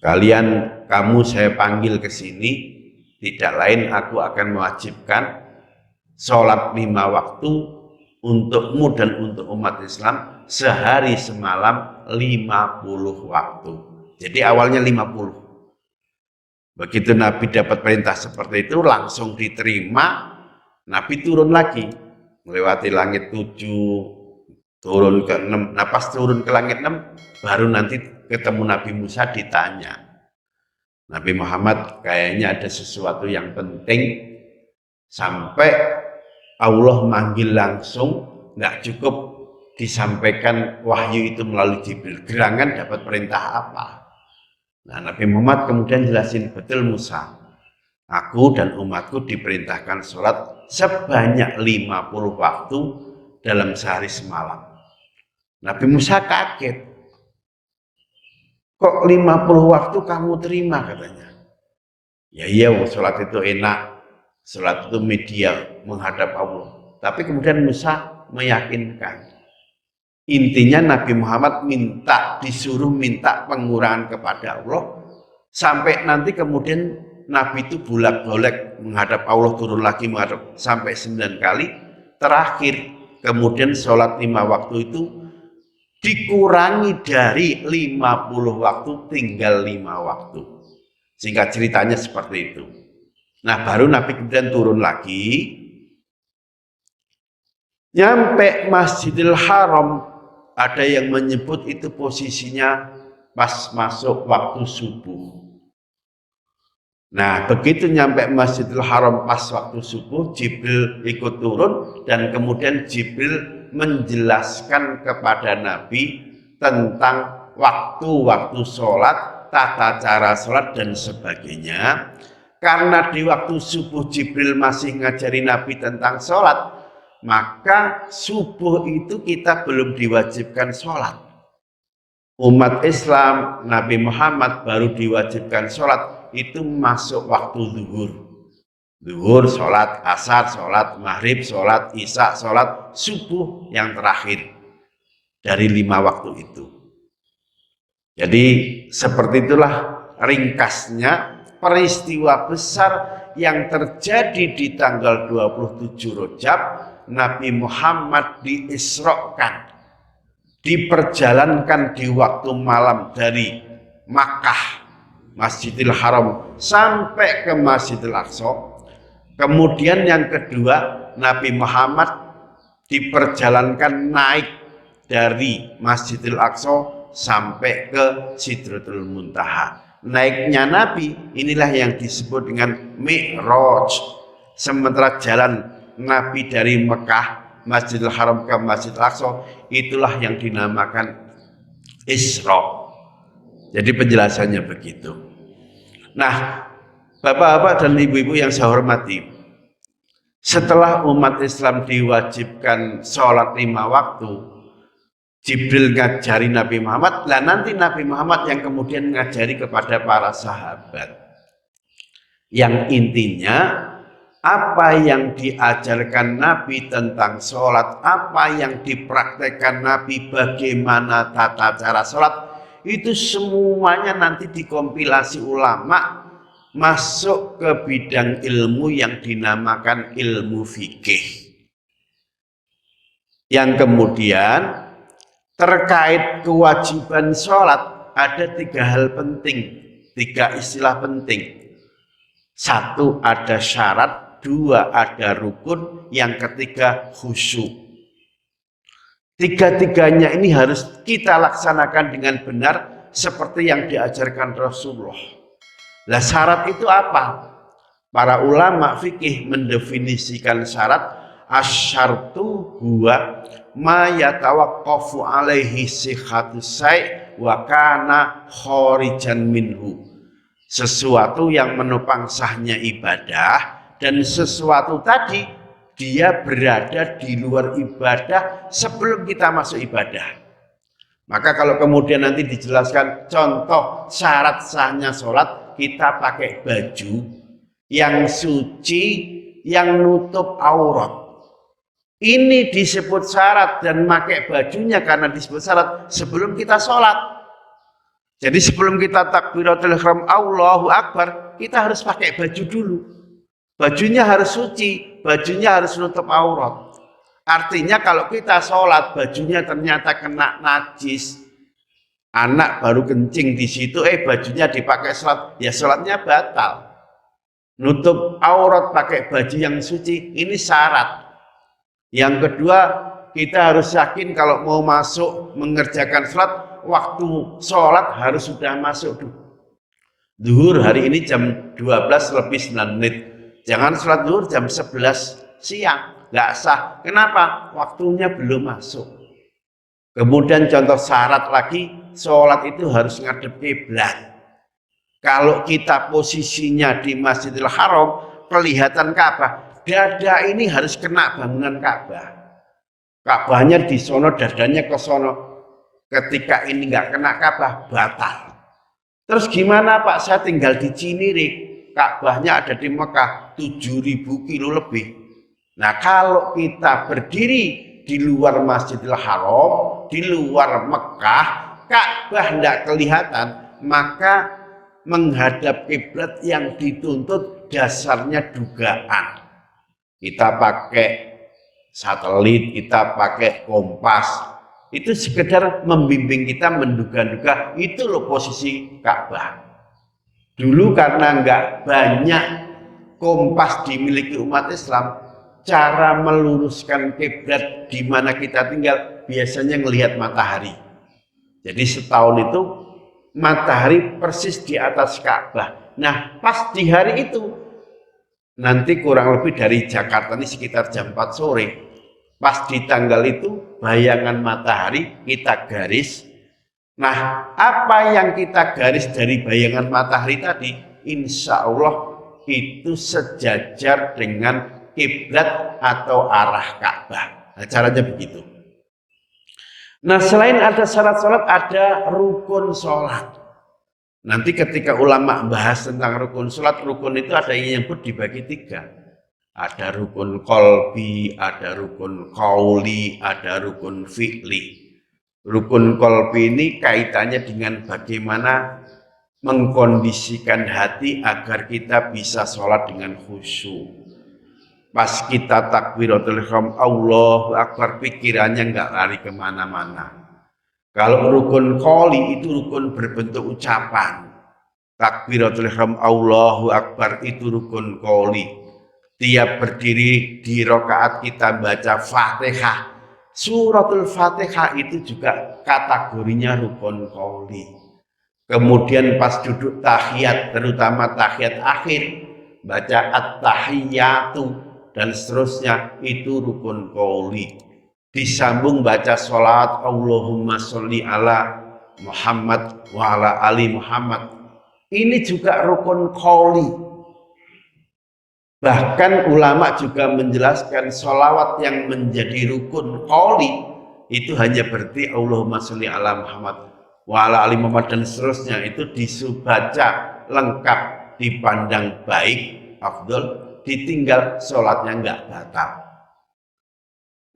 kamu saya panggil ke sini, tidak lain aku akan mewajibkan sholat 5 waktu untukmu dan untuk umat Islam sehari semalam 50 waktu. Jadi awalnya 50. Begitu Nabi dapat perintah seperti itu langsung diterima, Nabi turun lagi melewati langit 7, turun ke 6. Nah pas turun ke langit 6 baru nanti ketemu Nabi Musa, ditanya, Nabi Muhammad kayaknya ada sesuatu yang penting, sampai Allah manggil langsung, nggak cukup disampaikan wahyu itu melalui Jibril. Gerangan dapat perintah apa? Nah Nabi Muhammad kemudian jelasin, betul Musa, aku dan umatku diperintahkan sholat sebanyak 50 waktu dalam sehari semalam. Nabi Musa kaget, kok 50 waktu kamu terima katanya. Ya iya, sholat itu enak, sholat itu media menghadap Allah. Tapi kemudian Musa meyakinkan, intinya Nabi Muhammad disuruh minta pengurangan kepada Allah, sampai nanti kemudian Nabi itu bolak-balik menghadap Allah, turun lagi menghadap sampai 9 kali. Terakhir kemudian sholat 5 waktu itu dikurangi dari 50 waktu tinggal 5 waktu. Singkat ceritanya seperti itu. Nah baru Nabi kemudian turun lagi, nyampe Masjidil Haram. Ada yang menyebut itu posisinya pas masuk waktu subuh. Nah begitu nyampe Masjidil Haram pas waktu subuh, Jibril ikut turun dan kemudian Jibril menjelaskan kepada Nabi tentang waktu-waktu sholat, tata cara sholat dan sebagainya. Karena di waktu subuh Jibril masih ngajari Nabi tentang sholat, maka subuh itu kita belum diwajibkan sholat. Umat Islam, Nabi Muhammad baru diwajibkan sholat itu masuk waktu zuhur. Zuhur, sholat asar, sholat maghrib, sholat isya, sholat subuh yang terakhir dari 5 waktu itu. Jadi seperti itulah ringkasnya peristiwa besar yang terjadi di tanggal 27 Rajab. Nabi Muhammad diisrokan, diperjalankan di waktu malam dari Makkah, Masjidil Haram sampai ke Masjidil Aqsa. Kemudian yang kedua, Nabi Muhammad diperjalankan naik dari Masjidil Aqsa sampai ke Sidratul Muntaha. Naiknya Nabi inilah yang disebut dengan Mi'raj. Sementara jalan Nabi dari Mekah, Masjidil Haram ke Masjidil Aqsa, itulah yang dinamakan Isra. Jadi penjelasannya begitu. Nah, bapak-bapak dan ibu-ibu yang saya hormati, setelah umat Islam diwajibkan sholat 5 waktu, Jibril ngajari Nabi Muhammad, lah nanti Nabi Muhammad yang kemudian ngajari kepada para sahabat. Yang intinya, apa yang diajarkan Nabi tentang sholat, apa yang dipraktekkan Nabi, bagaimana tata cara sholat, itu semuanya nanti dikompilasi ulama masuk ke bidang ilmu yang dinamakan ilmu fikih. Yang kemudian terkait kewajiban sholat ada 3 hal penting, 3 istilah penting. 1 ada syarat, 2 ada rukun, yang ketiga khusyuk. 3-tiganya ini harus kita laksanakan dengan benar seperti yang diajarkan Rasulullah. Lah syarat itu apa? Para ulama fikih mendefinisikan syarat, asyartu huwa ma yatawaqqafu alaihi sihhatus sai' wa kana kharijan minhu. Sesuatu yang menopang sahnya ibadah, dan sesuatu tadi dia berada di luar ibadah sebelum kita masuk ibadah. Maka kalau kemudian nanti dijelaskan contoh syarat sahnya sholat, kita pakai baju yang suci, yang nutup aurat. Ini disebut syarat, dan pakai bajunya karena disebut syarat sebelum kita sholat. Jadi sebelum kita takbiratul ihram Allahu Akbar, kita harus pakai baju dulu. Bajunya harus suci, bajunya harus nutup aurat. Artinya kalau kita sholat bajunya ternyata kena najis, anak baru kencing di situ, bajunya dipakai sholat, ya sholatnya batal. Nutup aurat pakai baju yang suci, ini syarat. Yang kedua, kita harus yakin kalau mau masuk mengerjakan sholat, waktu sholat harus sudah masuk. Zuhur hari ini jam 12:09. Jangan sholat zuhur jam 11 siang. Nggak sah. Kenapa? Waktunya belum masuk. Kemudian contoh syarat lagi, sholat itu harus ngadep kiblat. Kalau kita posisinya di Masjidil Haram, kelihatan Ka'bah, dada ini harus kena bangunan Ka'bah. Ka'bahnya di sono, dadanya ke sono. Ketika ini nggak kena Ka'bah, batal. Terus gimana Pak? Saya tinggal di Cinere, Ka'bahnya ada di Mekah, 7.000 kilo lebih. Nah, kalau kita berdiri di luar Masjidil Haram, di luar Mekah, Ka'bah tidak kelihatan, maka menghadap kiblat yang dituntut dasarnya dugaan. Kita pakai satelit, kita pakai kompas, itu sekedar membimbing kita menduga-duga itu loh posisi Ka'bah. Dulu karena nggak banyak kompas dimiliki umat Islam, cara meluruskan kiblat di mana kita tinggal biasanya ngelihat matahari. Jadi setahun itu matahari persis di atas Ka'bah. Nah, pas di hari itu nanti kurang lebih dari Jakarta ini sekitar jam 4 sore. Pas di tanggal itu bayangan matahari kita garis. Nah, apa yang kita garis dari bayangan matahari tadi, insya Allah itu sejajar dengan kiblat atau arah Ka'bah. Nah, caranya begitu. Nah, selain ada syarat sholat, ada rukun sholat. Nanti ketika ulama bahas tentang rukun sholat, rukun itu ada yang nyebut dibagi 3. Ada rukun kolbi, ada rukun kauli, ada rukun fi'li. Rukun kolbi ini kaitannya dengan bagaimana mengkondisikan hati agar kita bisa sholat dengan khusyuk. Pas kita takbiratul ihram Allahu Akbar, pikirannya nggak lari kemana-mana. Kalau rukun qoli itu rukun berbentuk ucapan. Takbiratul ihram Allahu Akbar itu rukun qoli. Tiap berdiri di rakaat kita baca Fatihah. Suratul Fatihah itu juga kategorinya rukun qoli. Kemudian pas duduk tahiyat, terutama tahiyat akhir, baca at-tahiyyatu dan seterusnya, itu rukun qauli. Disambung baca sholawat Allahumma sholli ala Muhammad wa ala ali Muhammad, ini juga rukun qauli. Bahkan ulama juga menjelaskan sholawat yang menjadi rukun qauli itu hanya berarti Allahumma sholli ala Muhammad wa ala ali Muhammad dan seterusnya, itu dibaca lengkap, dipandang baik, afdol, ditinggal sholatnya nggak batal.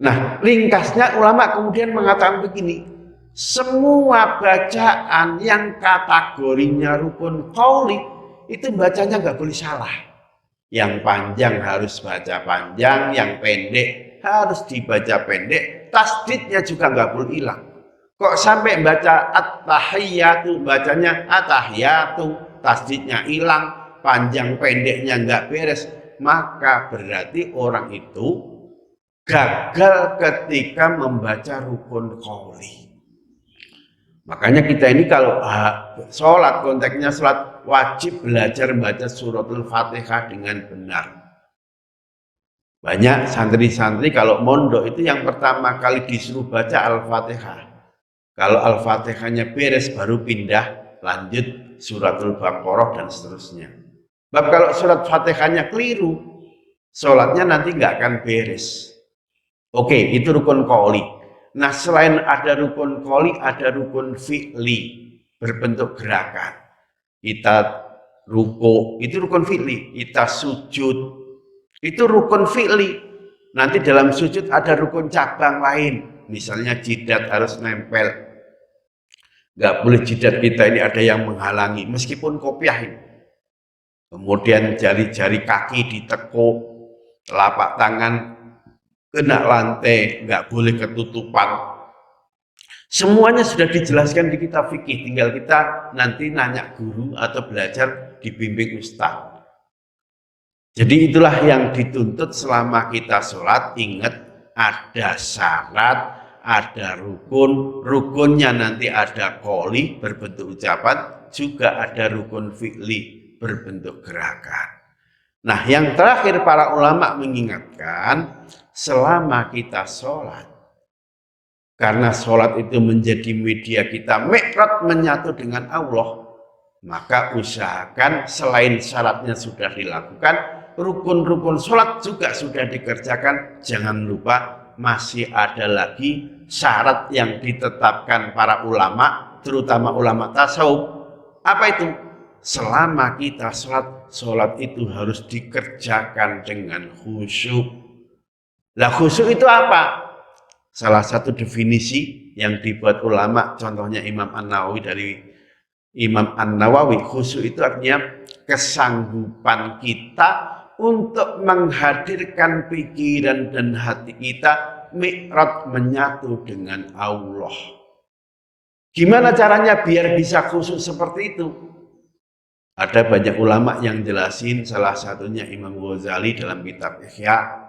Nah, ringkasnya ulama kemudian mengatakan begini, semua bacaan yang kategorinya rukun qauli itu bacanya nggak boleh salah. Yang panjang harus baca panjang, yang pendek harus dibaca pendek, tasdidnya juga nggak boleh hilang. Kok sampai baca at-tahiyyatu bacanya at-tahiyyatu, tasdidnya hilang, panjang pendeknya nggak beres, maka berarti orang itu gagal ketika membaca rukun qauli. Makanya kita ini kalau sholat, konteksnya sholat, wajib belajar membaca suratul Fatihah dengan benar. Banyak santri-santri kalau mondok itu yang pertama kali disuruh baca Al-Fatihah. Kalau Al-Fatihahnya beres baru pindah lanjut suratul Baqarah dan seterusnya. Sebab kalau surat Fatihahnya keliru, sholatnya nanti nggak akan beres. Oke, itu rukun qauli. Nah, selain ada rukun qauli, ada rukun fi'li, berbentuk gerakan. Kita ruku, itu rukun fi'li. Kita sujud, itu rukun fi'li. Nanti dalam sujud ada rukun cabang lain. Misalnya jidat harus nempel. nggak boleh jidat kita ini ada yang menghalangi, meskipun kopiah ini. Kemudian jari-jari kaki ditekuk, telapak tangan kena lantai, nggak boleh ketutupan. Semuanya sudah dijelaskan di kitab fikih, tinggal kita nanti nanya guru atau belajar dibimbing ustaz. Jadi itulah yang dituntut selama kita sholat. Ingat, ada syarat, ada rukun. Rukunnya nanti ada qoli berbentuk ucapan, juga ada rukun fi'li berbentuk gerakan. Nah, yang terakhir para ulama mengingatkan, selama kita sholat, karena sholat itu menjadi media kita mi'raj menyatu dengan Allah, maka usahakan selain syaratnya sudah dilakukan, rukun-rukun sholat juga sudah dikerjakan. Jangan lupa masih ada lagi syarat yang ditetapkan para ulama, terutama ulama tasawuf. Apa itu? Selama kita sholat, sholat itu harus dikerjakan dengan khusyuk. Lah khusyuk itu apa? Salah satu definisi yang dibuat ulama, contohnya Imam An-Nawawi, dari Imam An-Nawawi, khusyuk itu artinya kesanggupan kita untuk menghadirkan pikiran dan hati kita mi'raj menyatu dengan Allah. Gimana caranya biar bisa khusyuk seperti itu? Ada banyak ulama yang jelasin, salah satunya Imam Ghazali dalam kitab Ihya.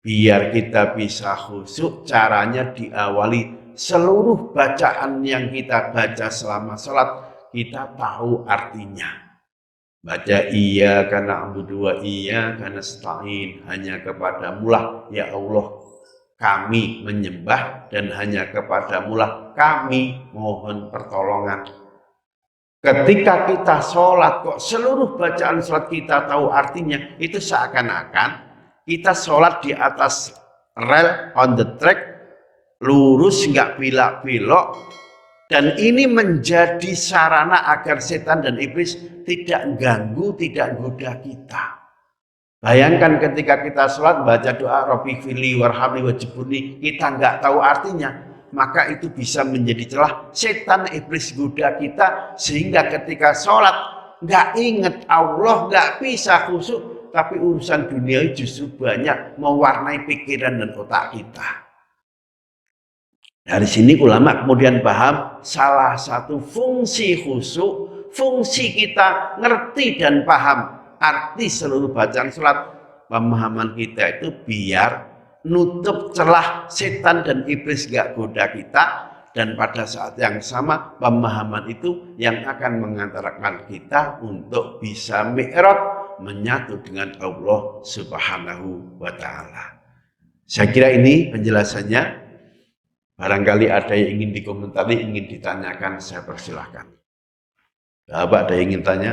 Biar kita bisa khusyuk, caranya diawali seluruh bacaan yang kita baca selama sholat, kita tahu artinya. Baca iya karena abudu wa iya karena stain, hanya kepadamulah ya Allah kami menyembah, dan hanya kepadamulah kami mohon pertolongan. Ketika kita sholat kok seluruh bacaan sholat kita tahu artinya, itu seakan-akan kita sholat di atas rel, on the track, lurus, nggak belak-belok, dan ini menjadi sarana agar setan dan iblis tidak ganggu, tidak goda kita. Bayangkan ketika kita sholat baca doa Rabbi fili warhamni wajibuni, kita nggak tahu artinya, maka itu bisa menjadi celah setan iblis goda kita, sehingga ketika sholat nggak ingat Allah, nggak bisa khusyuk, tapi urusan dunia justru banyak mewarnai pikiran dan otak kita. Dari sini ulama kemudian paham salah satu fungsi khusyuk, fungsi kita ngerti dan paham arti seluruh bacaan sholat, pemahaman kita itu biar nutup celah setan dan iblis gak goda kita, dan pada saat yang sama pemahaman itu yang akan mengantarkan kita untuk bisa mi'raj menyatu dengan Allah Subhanahu wa ta'ala. Saya kira ini penjelasannya. Barangkali ada yang ingin dikomentari, ingin ditanyakan, saya persilahkan. Bapak ada yang ingin tanya?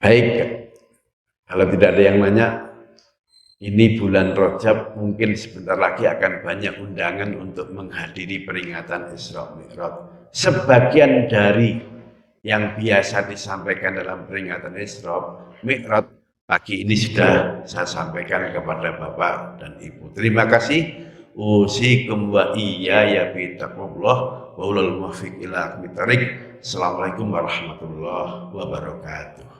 Baik, kalau tidak ada yang nanya, ini bulan Rajab, mungkin sebentar lagi akan banyak undangan untuk menghadiri peringatan Isra Mi'raj. Sebagian dari yang biasa disampaikan dalam peringatan Isra Mi'raj pagi ini sudah saya sampaikan kepada Bapak dan Ibu. Terima kasih. Usikum wa iyaya bitaqullah wa ulul muwaffiq ila aqwamit thariq. Assalamualaikum warahmatullahi wabarakatuh.